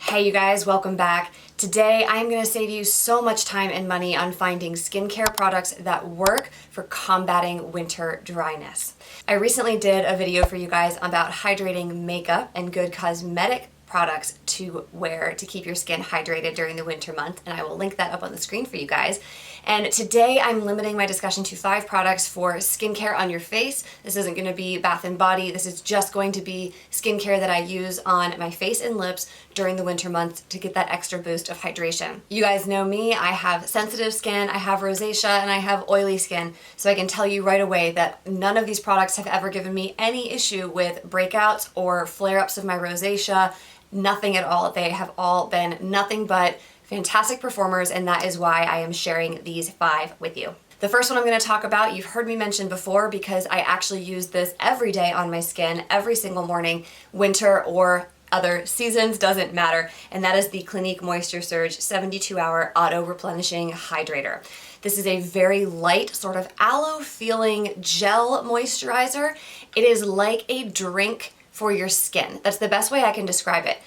Hey you guys, welcome back. Today I'm going to save you so much time and money on finding skincare products that work for combating winter dryness. I recently did a video for you guys about hydrating makeup and good cosmetic products to wear to keep your skin hydrated during the winter month, and I will link that up on the screen for you guys. And today I'm limiting my discussion to 5 products for skincare on your face. This isn't going to be bath and body. This is just going to be skincare that I use on my face and lips during the winter months to get that extra boost of hydration. You guys know me, I have sensitive skin, I have rosacea, and I have oily skin, so I can tell you right away that none of these products have ever given me any issue with breakouts or flare-ups of my rosacea. Nothing at all. They have all been nothing but fantastic performers, and that is why I am sharing these 5 with you. The first one I'm going to talk about, you've heard me mention before because I actually use this every day on my skin, every single morning, winter or other seasons, doesn't matter, and that is the Clinique Moisture Surge 72-hour auto replenishing hydrator. This is a very light, sort of aloe feeling gel moisturizer. It is like a drink for your skin. That's the best way I can describe it.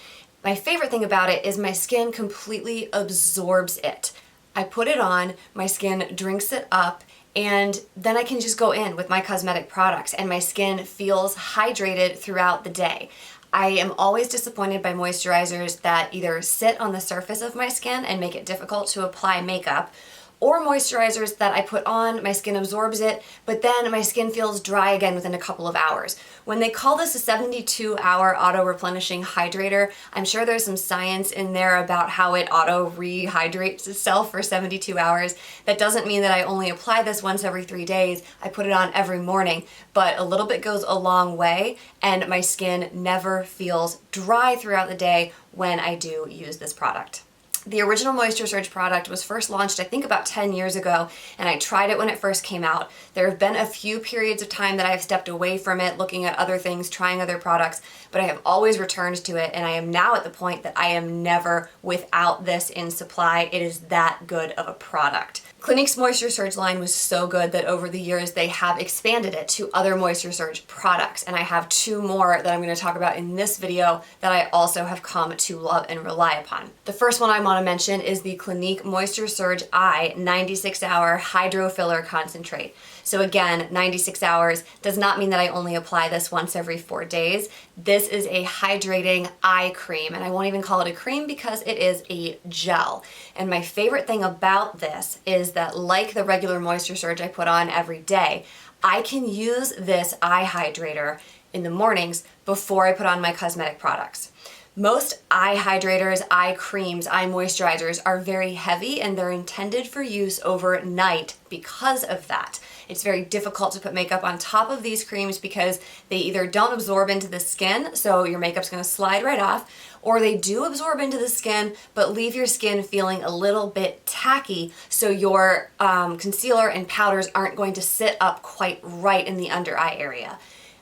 My favorite thing about it is my skin completely absorbs it. I put it on, my skin drinks it up, and then I can just go in with my cosmetic products and my skin feels hydrated throughout the day. I am always disappointed by moisturizers that either sit on the surface of my skin and make it difficult to apply makeup, or moisturizers that I put on, my skin absorbs it, but then my skin feels dry again within a couple of hours. When they call this a 72-hour auto-replenishing hydrator, I'm sure there's some science in there about how it auto-rehydrates itself for 72 hours. That doesn't mean that I only apply this once every 3 days. I put it on every morning, but a little bit goes a long way, and my skin never feels dry throughout the day when I do use this product. The original Moisture Surge product was first launched, I think, about 10 years ago, and I tried it when it first came out. There have been a few periods of time that I have stepped away from it, looking at other things, trying other products, but I have always returned to it, and I am now at the point that I am never without this in supply. It is that good of a product. Clinique's Moisture Surge line was so good that over the years they have expanded it to other Moisture Surge products, and I have 2 more that I'm going to talk about in this video that I also have come to love and rely upon. The first one I want to mention is the Clinique Moisture Surge Eye 96-hour Hydro Filler Concentrate. So again, 96 hours does not mean that I only apply this once every 4 days. This is a hydrating eye cream, and I won't even call it a cream because it is a gel. And my favorite thing about this is that, like the regular Moisture Surge I put on every day, I can use this eye hydrator in the mornings before I put on my cosmetic products. Most eye hydrators, eye creams, eye moisturizers are very heavy, and they're intended for use overnight because of that. It's very difficult to put makeup on top of these creams because they either don't absorb into the skin, so your makeup's going to slide right off, or they do absorb into the skin but leave your skin feeling a little bit tacky, so your concealer and powders aren't going to sit up quite right in the under eye area.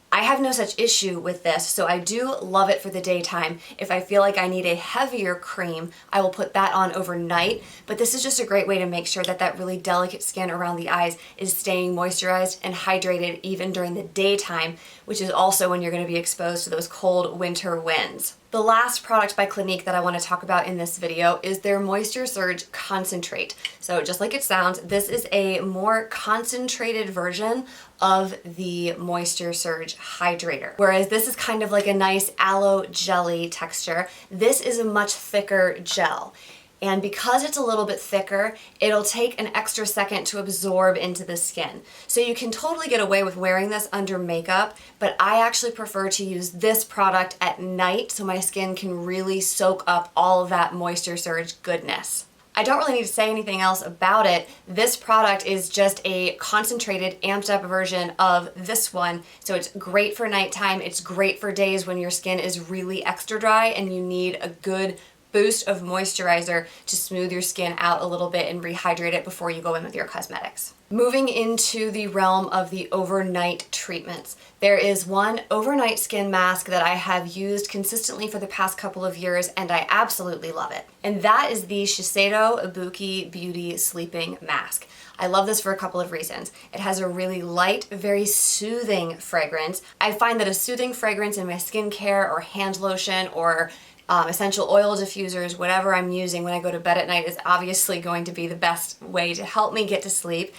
I have no such issue with this, so I do love it for the daytime. If I feel like I need a heavier cream, I will put that on overnight, but this is just a great way to make sure that that really delicate skin around the eyes is staying moisturized and hydrated even during the daytime, which is also when you're going to be exposed to those cold winter winds. The last product by Clinique that I want to talk about in this video is their Moisture Surge Concentrate. So just like it sounds, this is a more concentrated version of the Moisture Surge Hydrator. Whereas this is kind of like a nice aloe jelly texture, this is a much thicker gel. And because it's a little bit thicker, it'll take an extra second to absorb into the skin. So you can totally get away with wearing this under makeup, but I actually prefer to use this product at night so my skin can really soak up all of that Moisture Surge goodness. I don't really need to say anything else about it. This product is just a concentrated, amped up version of this one. So it's great for nighttime. It's great for days when your skin is really extra dry and you need a good boost of moisturizer to smooth your skin out a little bit and rehydrate it before you go in with your cosmetics. Moving into the realm of the overnight treatments, there is one overnight skin mask that I have used consistently for the past couple of years, and I absolutely love it. And that is the Shiseido Ibuki Beauty Sleeping Mask. I love this for a couple of reasons. It has a really light, very soothing fragrance. I find that a soothing fragrance in my skincare or hand lotion or essential oil diffusers, whatever I'm using when I go to bed at night is obviously going to be the best way to help me get to sleep.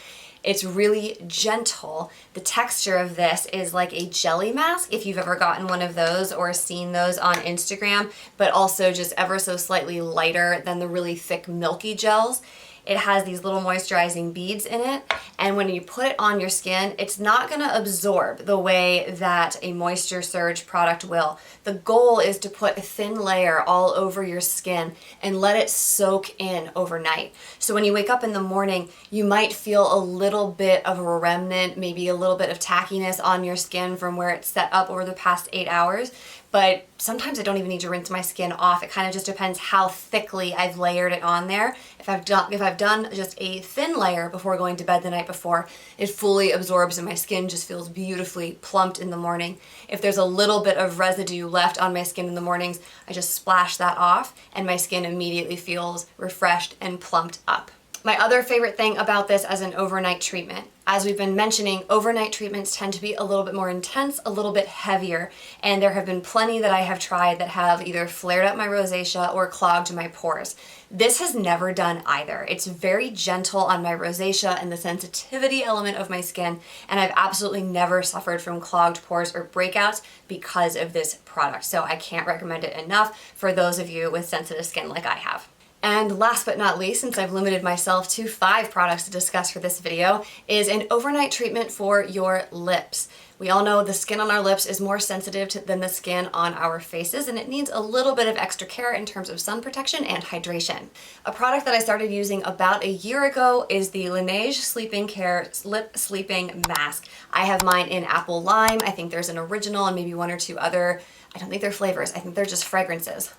It's really gentle. The texture of this is like a jelly mask, if you've ever gotten one of those or seen those on Instagram, but also just ever so slightly lighter than the really thick milky gels. It has these little moisturizing beads in it, and when you put it on your skin, it's not gonna absorb the way that a Moisture Surge product will. The goal is to put a thin layer all over your skin and let it soak in overnight. So when you wake up in the morning, you might feel a little bit of a remnant, maybe a little bit of tackiness on your skin from where it's set up over the past 8 hours. But sometimes I don't even need to rinse my skin off. It kind of just depends how thickly I've layered it on there. If I've done just a thin layer before going to bed the night before, it fully absorbs and my skin just feels beautifully plumped in the morning. If there's a little bit of residue left on my skin in the mornings, I just splash that off and my skin immediately feels refreshed and plumped up. My other favorite thing about this as an overnight treatment, as we've been mentioning, overnight treatments tend to be a little bit more intense, a little bit heavier, and there have been plenty that I have tried that have either flared up my rosacea or clogged my pores. This has never done either. It's very gentle on my rosacea and the sensitivity element of my skin, and I've absolutely never suffered from clogged pores or breakouts because of this product. So I can't recommend it enough for those of you with sensitive skin like I have. And last but not least, since I've limited myself to 5 products to discuss for this video, is an overnight treatment for your lips. We all know the skin on our lips is more sensitive than the skin on our faces, and it needs a little bit of extra care in terms of sun protection and hydration. A product that I started using about a year ago is the Lineage Sleeping Care Lip Sleeping Mask. I have mine in apple lime. I think there's an original and maybe 1 or 2 other, I don't think they're flavors, I think they're just fragrances.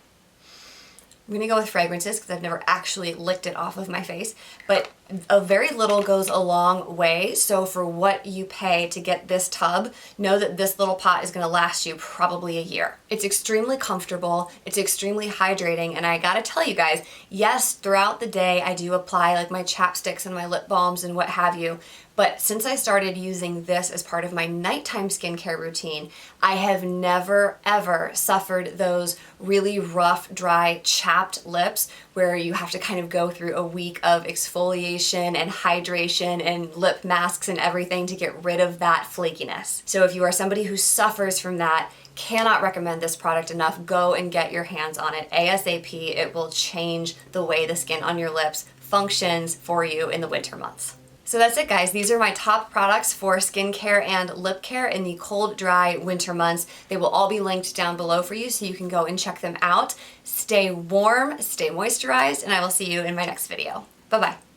I'm gonna go with fragrances because I've never actually licked it off of my face, but a very little goes a long way. So for what you pay to get this tub, know that this little pot is gonna last you probably a year. It's extremely comfortable, it's extremely hydrating, and I gotta tell you guys, yes, throughout the day I do apply like my chapsticks and my lip balms and what have you, but since I started using this as part of my nighttime skincare routine, I have never ever suffered those really rough, dry, chapped lips where you have to kind of go through a week of exfoliation and hydration and lip masks and everything to get rid of that flakiness. So if you are somebody who suffers from that, cannot recommend this product enough, go and get your hands on it ASAP. It will change the way the skin on your lips functions for you in the winter months. So that's it, guys. These are my top products for skincare and lip care in the cold, dry winter months. They will all be linked down below for you so you can go and check them out. Stay warm, stay moisturized, and I will see you in my next video. Bye-bye.